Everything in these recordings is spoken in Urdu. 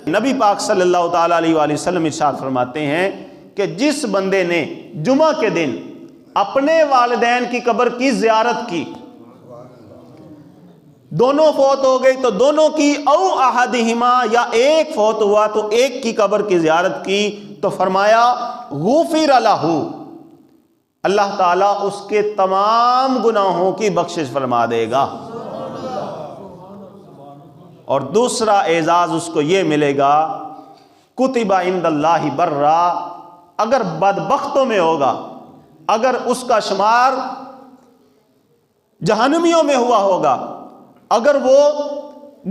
نبی پاک صلی اللہ تعالیٰ علیہ وآلہ وسلم ارشاد فرماتے ہیں کہ جس بندے نے جمعہ کے دن اپنے والدین کی قبر کی زیارت کی، دونوں فوت ہو گئی تو دونوں کی، او احدہما یا ایک فوت ہوا تو ایک کی قبر کی زیارت کی، تو فرمایا غفر لہ، اللہ تعالیٰ اس کے تمام گناہوں کی بخشش فرما دے گا۔ اور دوسرا اعزاز اس کو یہ ملے گا، کتب عند اللہ برا، اگر بدبختوں میں ہوگا، اگر اس کا شمار جہنمیوں میں ہوا ہوگا، اگر وہ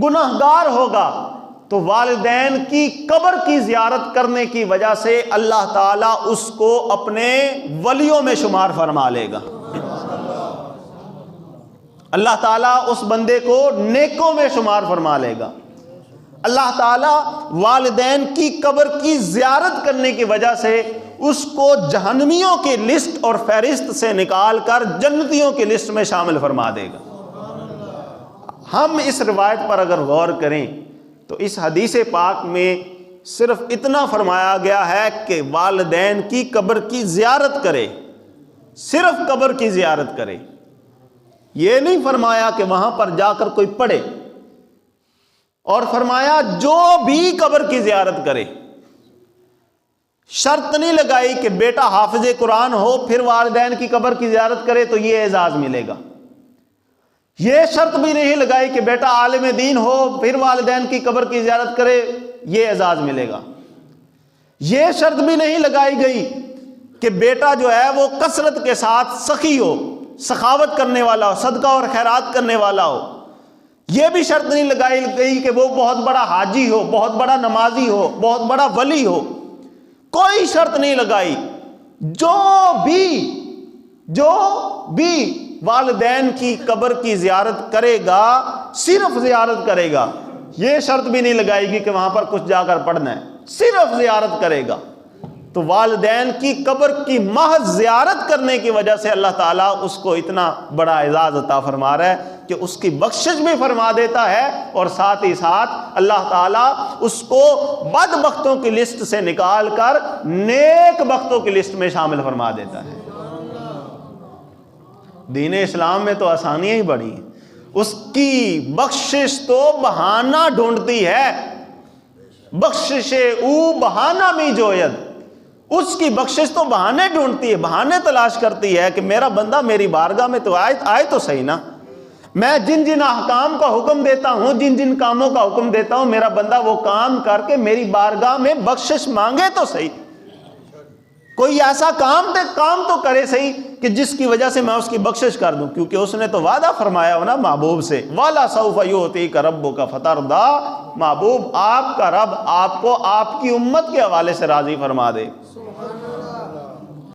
گناہگار ہوگا، تو والدین کی قبر کی زیارت کرنے کی وجہ سے اللہ تعالیٰ اس کو اپنے ولیوں میں شمار فرما لے گا۔ اللہ تعالیٰ اس بندے کو نیکوں میں شمار فرما لے گا۔ اللہ تعالیٰ والدین کی قبر کی زیارت کرنے کی وجہ سے اس کو جہنمیوں کی لسٹ اور فہرست سے نکال کر جنتیوں کی لسٹ میں شامل فرما دے گا۔ ہم اس روایت پر اگر غور کریں تو اس حدیث پاک میں صرف اتنا فرمایا گیا ہے کہ والدین کی قبر کی زیارت کرے، صرف قبر کی زیارت کرے، یہ نہیں فرمایا کہ وہاں پر جا کر کوئی پڑھے، اور فرمایا جو بھی قبر کی زیارت کرے۔ شرط نہیں لگائی کہ بیٹا حافظ قرآن ہو پھر والدین کی قبر کی زیارت کرے تو یہ اعزاز ملے گا، یہ شرط بھی نہیں لگائی کہ بیٹا عالم دین ہو پھر والدین کی قبر کی زیارت کرے یہ اعزاز ملے گا، یہ شرط بھی نہیں لگائی گئی کہ بیٹا جو ہے وہ کثرت کے ساتھ سخی ہو، سخاوت کرنے والا ہو، صدقہ اور خیرات کرنے والا ہو، یہ بھی شرط نہیں لگائی گئی کہ وہ بہت بڑا حاجی ہو، بہت بڑا نمازی ہو، بہت بڑا ولی ہو، کوئی شرط نہیں لگائی۔ جو بھی والدین کی قبر کی زیارت کرے گا، صرف زیارت کرے گا، یہ شرط بھی نہیں لگائے گی کہ وہاں پر کچھ جا کر پڑھنا ہے، صرف زیارت کرے گا، تو والدین کی قبر کی محض زیارت کرنے کی وجہ سے اللہ تعالیٰ اس کو اتنا بڑا اعزاز عطا فرما رہا ہے کہ اس کی بخشش بھی فرما دیتا ہے، اور ساتھ ہی ساتھ اللہ تعالیٰ اس کو بدبختوں کی لسٹ سے نکال کر نیک بختوں کی لسٹ میں شامل فرما دیتا ہے۔ دین اسلام میں تو آسانیاں ہی بڑی ہیں، اس کی بخشش تو بہانہ ڈھونڈتی ہے، بخشش او بہانہ می جوید، اس کی بخشش تو بہانے ڈھونڈتی ہے، بہانے تلاش کرتی ہے کہ میرا بندہ میری بارگاہ میں تو آئے تو صحیح نا، میں جن جن احکام کا حکم دیتا ہوں، جن جن کاموں کا حکم دیتا ہوں، میرا بندہ وہ کام کر کے میری بارگاہ میں بخشش مانگے تو صحیح، کوئی ایسا کام تو کرے صحیح کہ جس کی وجہ سے میں اس کی بخشش کر دوں، کیونکہ اس نے تو وعدہ فرمایا ہو نا محبوب سے، وَلَا سَوْفَ يُعْطِيكَ رَبُّكَ فَتَرْضَىٰ، محبوب آپ کا رب آپ کو آپ کی امت کے حوالے سے راضی فرما دے۔